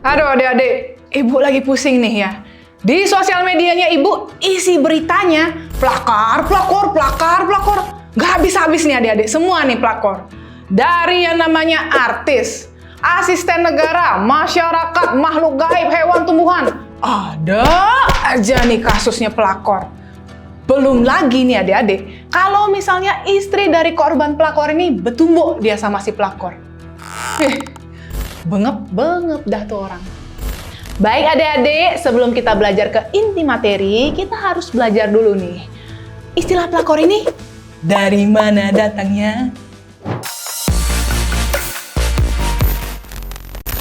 Aduh adik-adik, ibu lagi pusing nih ya. Di sosial medianya ibu isi beritanya plakar. Gak habis-habis nih adik-adik, semua nih plakor. Dari yang namanya artis, asisten negara, masyarakat, makhluk gaib, hewan, tumbuhan. Ada aja nih kasusnya pelakor. Belum lagi nih adik-adik, kalau misalnya istri dari korban pelakor ini bertumbuk dia sama si pelakor. Bengep dah tuh orang. Baik adik-adik, sebelum kita belajar ke inti materi, kita harus belajar dulu nih. Istilah pelakor ini dari mana datangnya?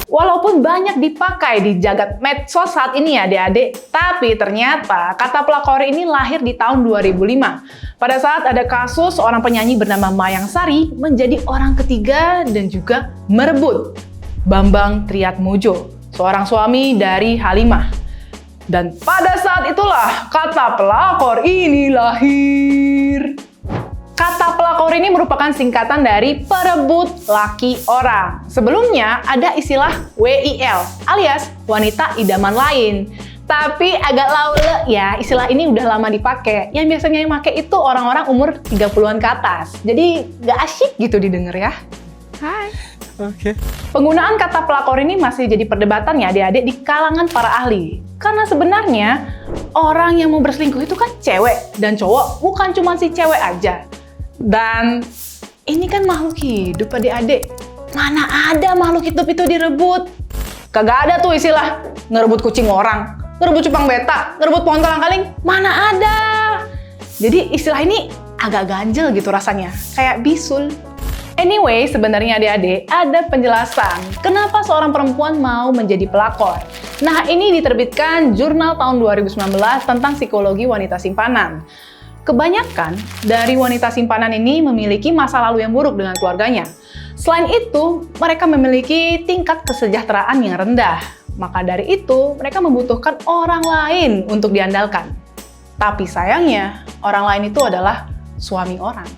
Walaupun banyak dipakai di jagat medsos saat ini ya adik-adik, tapi ternyata kata pelakor ini lahir di tahun 2005. Pada saat ada kasus seorang penyanyi bernama Mayang Sari menjadi orang ketiga dan juga merebut Bambang Triatmojo, seorang suami dari Halimah. Dan pada saat itulah kata pelakor ini lahir. Kata pelakor ini merupakan singkatan dari perebut laki orang. Sebelumnya ada istilah WIL alias wanita idaman lain. Tapi agak laule ya, istilah ini udah lama dipakai. Yang biasanya yang pakai itu orang-orang umur 30-an ke atas. Jadi gak asyik gitu didengar ya. Hai. Oke. Penggunaan kata pelakor ini masih jadi perdebatan ya adik-adik di kalangan para ahli. Karena sebenarnya orang yang mau berselingkuh itu kan cewek dan cowok, bukan cuma si cewek aja. Dan ini kan makhluk hidup adik-adik. Mana ada makhluk hidup itu direbut? Kagak ada tuh istilah ngerebut kucing orang, ngerebut cupang beta, ngerebut pohon kolang-kaling. Mana ada? Jadi istilah ini agak ganjel gitu rasanya, kayak bisul. Anyway, sebenarnya adik-adik ada penjelasan kenapa seorang perempuan mau menjadi pelakor. Nah, ini diterbitkan jurnal tahun 2019 tentang psikologi wanita simpanan. Kebanyakan dari wanita simpanan ini memiliki masa lalu yang buruk dengan keluarganya. Selain itu, mereka memiliki tingkat kesejahteraan yang rendah. Maka dari itu, mereka membutuhkan orang lain untuk diandalkan. Tapi sayangnya, orang lain itu adalah suami orang.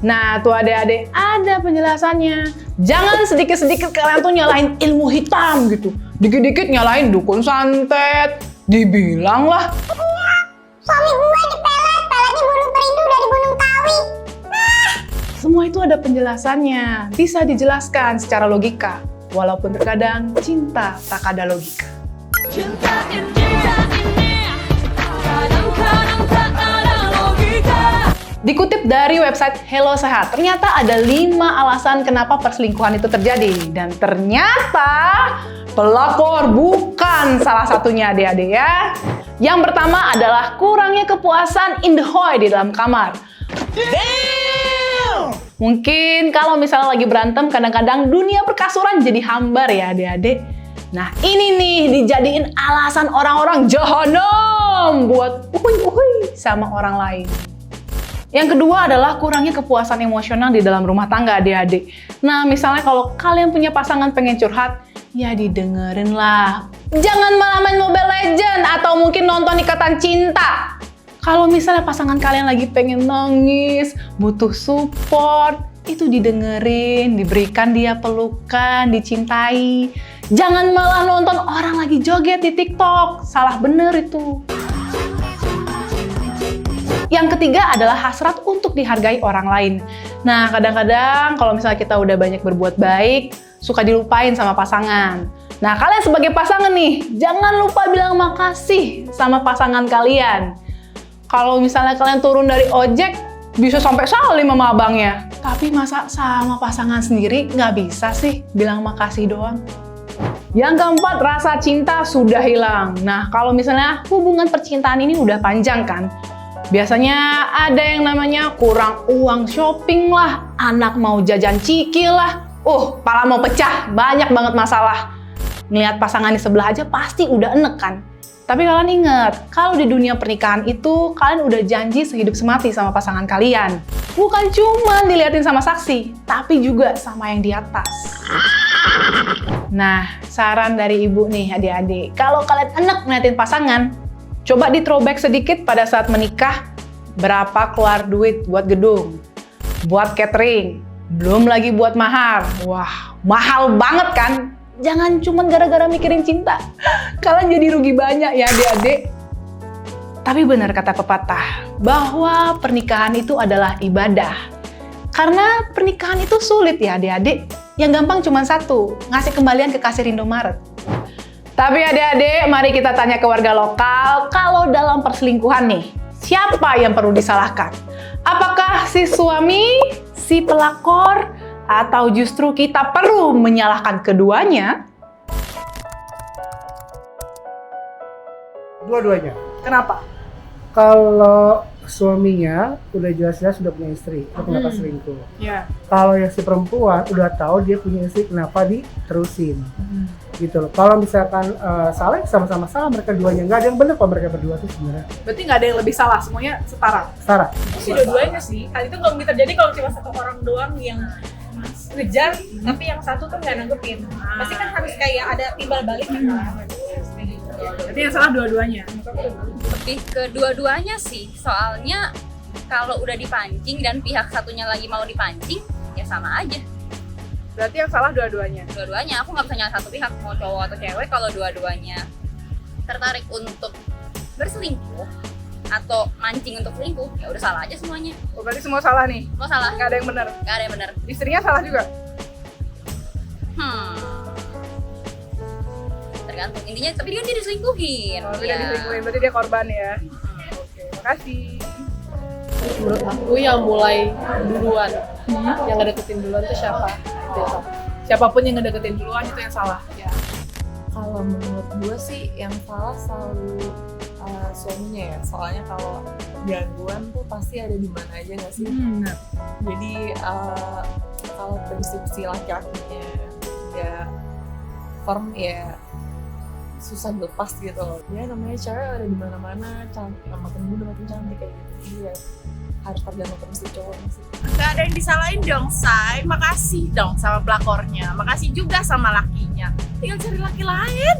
Nah, tuh adik-adik, ada penjelasannya. Jangan sedikit-sedikit kalian tuh nyalahin ilmu hitam gitu. Dikit-dikit nyalahin dukun santet. Dibilang lah, Suami gue dipelet, peletnya bulu perindu dari Gunung Kawi. semua itu ada penjelasannya. Bisa dijelaskan secara logika. Walaupun terkadang cinta tak ada logika. Dikutip dari website Hello Sehat, ternyata ada 5 alasan kenapa perselingkuhan itu terjadi. Dan ternyata pelakor bukan salah satunya adik-adik ya. Yang pertama adalah kurangnya kepuasan in the hoy di dalam kamar. Damn! Mungkin kalau misalnya lagi berantem, kadang-kadang dunia perkasuran jadi hambar ya adik-adik. Nah ini nih dijadiin alasan orang-orang jahanam buat uhuy sama orang lain. Yang kedua adalah kurangnya kepuasan emosional di dalam rumah tangga adik-adik. Nah, misalnya kalau kalian punya pasangan pengen curhat, ya didengerin lah. Jangan malah main Mobile Legends atau mungkin nonton Ikatan Cinta. Kalau misalnya pasangan kalian lagi pengen nangis, butuh support, itu didengerin, diberikan dia pelukan, dicintai. Jangan malah nonton orang lagi joget di TikTok. Salah bener itu. Yang ketiga adalah hasrat untuk dihargai orang lain. Nah, kadang-kadang kalau misalnya kita udah banyak berbuat baik, suka dilupain sama pasangan. Nah, kalian sebagai pasangan nih, jangan lupa bilang makasih sama pasangan kalian. Kalau misalnya kalian turun dari ojek, bisa sampai salim sama abangnya. Tapi masa sama pasangan sendiri nggak bisa sih bilang makasih doang? Yang keempat, rasa cinta sudah hilang. Nah, kalau misalnya hubungan percintaan ini udah panjang kan, biasanya ada yang namanya kurang uang shopping lah, anak mau jajan ciki lah, pala mau pecah, banyak banget masalah. Ngeliat pasangan di sebelah aja pasti udah enek kan. Tapi kalian ingat, kalau di dunia pernikahan itu kalian udah janji sehidup semati sama pasangan kalian. Bukan cuma diliatin sama saksi, tapi juga sama yang di atas. Nah, saran dari ibu nih adik-adik, kalau kalian enek ngeliatin pasangan, coba di throwback sedikit pada saat menikah, berapa keluar duit buat gedung, buat catering, belum lagi buat mahar. Wah, mahal banget kan? Jangan cuma gara-gara mikirin cinta. Kalian jadi rugi banyak ya adik-adik. Tapi benar kata pepatah, bahwa pernikahan itu adalah ibadah. Karena pernikahan itu sulit ya adik-adik. Yang gampang cuma satu, ngasih kembalian ke kasir Indomaret. Tapi adik-adik, mari kita tanya ke warga lokal, kalau dalam perselingkuhan nih, siapa yang perlu disalahkan? Apakah si suami, si pelakor, atau justru kita perlu menyalahkan keduanya? Dua-duanya. Kenapa? Kalau suaminya udah jelas-jelas sudah punya istri, kenapa selingkuh? Ya. Kalau yang si perempuan udah tahu dia punya istri, kenapa diterusin? Gitu loh. Kalau misalkan salah, sama-sama salah mereka duanya. Nggak ada yang benar kalau mereka berdua tuh sebenarnya. Berarti nggak ada yang lebih salah, semuanya setara. Setara. Si dua-duanya sih. Hal itu nggak mungkin terjadi kalau cuma satu orang doang yang ngejar, tapi yang satu tuh nggak nanggepin. Pasti kan harus kayak ada timbal balik kan. Berarti yang salah dua-duanya. Lebih ke dua-duanya sih, soalnya kalau udah dipancing dan pihak satunya lagi mau dipancing, ya sama aja. Berarti yang salah dua-duanya. Dua-duanya, aku nggak bisa nyalahin satu pihak, mau cowok atau cewek. Kalau dua-duanya tertarik untuk berselingkuh atau mancing untuk selingkuh, ya udah salah aja semuanya. Oh, berarti semua salah nih? Semua salah, Nggak ada yang benar? nggak ada yang benar. Istrinya salah juga? Tergantung, intinya tapi dia diselingkuhin. Oh, tidak diselingkuhin, berarti dia korban ya? Oke, makasih. Menurut aku yang mulai duluan, yang ngedeketin duluan tuh siapa? Gitu. Siapapun yang ngedeketin duluan itu yang salah. Ya. Kalau menurut gue sih yang salah selalu suaminya ya, soalnya kalau gangguan tuh pasti ada di mana aja nggak sih? Benar. Jadi kalau prinsip si laki-lakinya nggak firm ya susah dilepas gitu. Ya namanya cewek ada di mana-mana, cantik, makin muda makin cantik kayak gitu. Jadi ya harus tergantung prinsip cowoknya sih. Gak ada yang disalahin dong, Say. Makasih dong sama pelakornya. Makasih juga sama lakinya. Tinggal cari laki lain.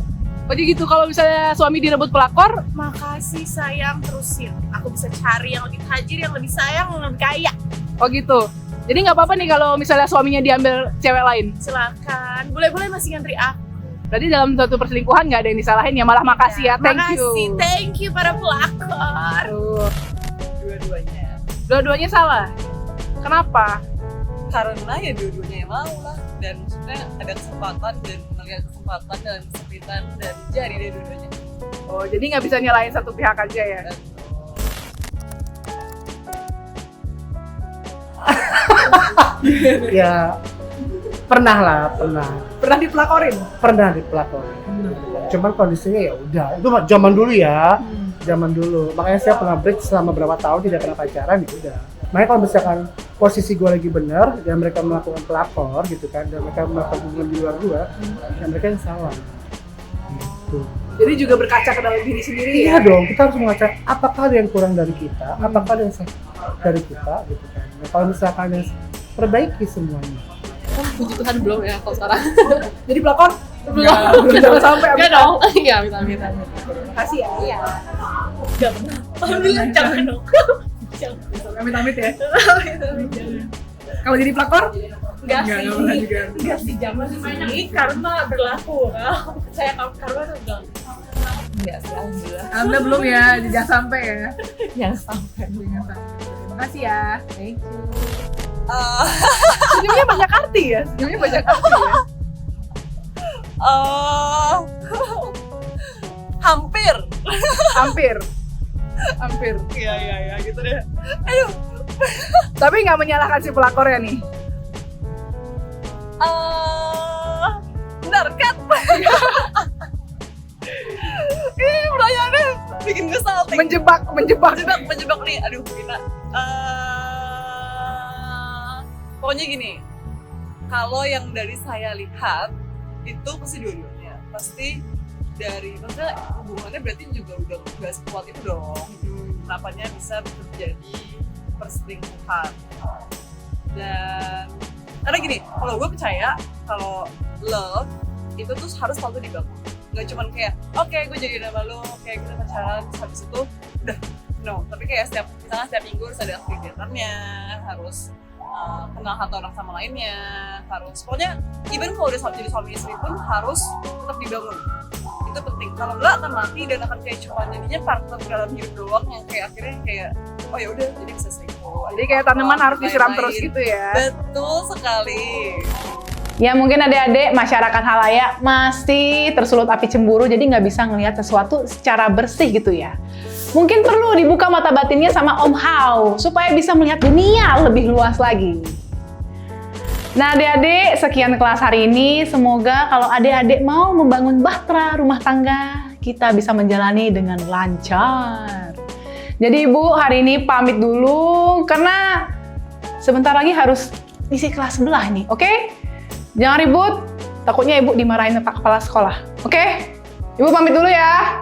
Oh jadi gitu, kalau misalnya suami direbut pelakor, Makasih sayang, terusin. Aku bisa cari yang lebih tajir, yang lebih sayang, yang lebih kaya. oh gitu. Jadi nggak apa-apa nih kalau misalnya suaminya diambil cewek lain. Silakan. Boleh-boleh masih ngantri aku. Berarti dalam suatu perselingkuhan nggak ada yang disalahin ya, malah makasih ya, thank you. Makasih, thank you para pelakor. Dua-duanya, Dua-duanya salah. Kenapa? karena ya dua-duanya yang mau lah, dan maksudnya ada kesempatan dan melihat kesempatan dan kesempitan dan jadi deh dua-duanya. Oh jadi nggak bisa nyalain satu pihak aja ya? Dan Ya pernah lah, pernah. Pernah dipelakorin? Pernah dipelakorin. Cuman kondisinya ya udah, itu zaman dulu ya. Zaman dulu. Makanya saya pernah break selama berapa tahun tidak pernah pacaran, ya udah. Makanya kalau misalkan posisi gue lagi benar dan mereka melakukan pelakor gitu kan, dan mereka melakukan hubungan di luar gue, dan mereka yang salah. Gitu. Jadi juga berkaca ke dalam diri sendiri Iya ya? dong, kita harus mengaca apakah ada yang kurang dari kita, apakah ada yang salah dari kita gitu kan. Nah, kalau misalkan yang perbaiki semuanya. Puji Tuhan belum ya kalau sekarang. Jadi pelakor? Belum. Jangan sampai Enggak dong. Iya, amit-amit. Makasih ya? Iya. Gak pernah. Alhamdulillah, jangan dong. Amit-amit ya? Kalau jadi pelakor? Enggak Nggak sih. pernah juga. Enggak sih, zaman ini karma berlaku. Saya karma tuh enggak. Enggak sih, alhamdulillah. Anda belum ya, jangan sampai ya? Jangan sampai. Jangan sampai. Makasih ya. Thank you. Senyumnya banyak arti ya? Senyumnya banyak arti ya? hampir. Hampir. Hampir. Iya, gitu deh. Tapi nggak menyalahkan si pelakornya nih? Benar kan? Ini pertanyaannya bikin gue salting. Menjebak Menjebak nih. Aduh, kita. Pokoknya gini, kalau yang dari saya lihat itu pasti dua-duanya. Pasti dari, maksudnya hubungannya berarti juga udah gak sekuat itu dong. Kenapanya bisa terjadi perselingkuhan. Dan karena gini, kalau gue percaya kalau love itu tuh harus selalu dibangun. Gak cuman kayak, oke, gue jadi sama lo, kayak kita pacaran, terus habis itu udah, no. Tapi kayak misalnya setiap minggu harus ada kegiatannya, harus kenal satu orang sama lainnya, harus pokoknya even kalau udah jadi suami istri pun harus tetap dibangun. Itu penting. Kalau enggak akan mati dan akan kayak cuma jadinya partner dalam hidup doang yang kayak akhirnya kayak oh ya udah jadi bisa selingkuh. Jadi kayak tanaman harus disiram terus gitu ya. Betul sekali. Ya mungkin adik-adik masyarakat halayak masih tersulut api cemburu, jadi nggak bisa ngelihat sesuatu secara bersih gitu ya. Mungkin perlu dibuka mata batinnya sama Om Hao, supaya bisa melihat dunia lebih luas lagi. Nah adik-adik, sekian kelas hari ini. Semoga kalau adik-adik mau membangun bahtera rumah tangga, kita bisa menjalani dengan lancar. Jadi Ibu hari ini pamit dulu, karena sebentar lagi harus isi kelas sebelah nih, oke? Jangan ribut, takutnya Ibu dimarahin Pak Kepala Sekolah. Oke? Ibu pamit dulu ya.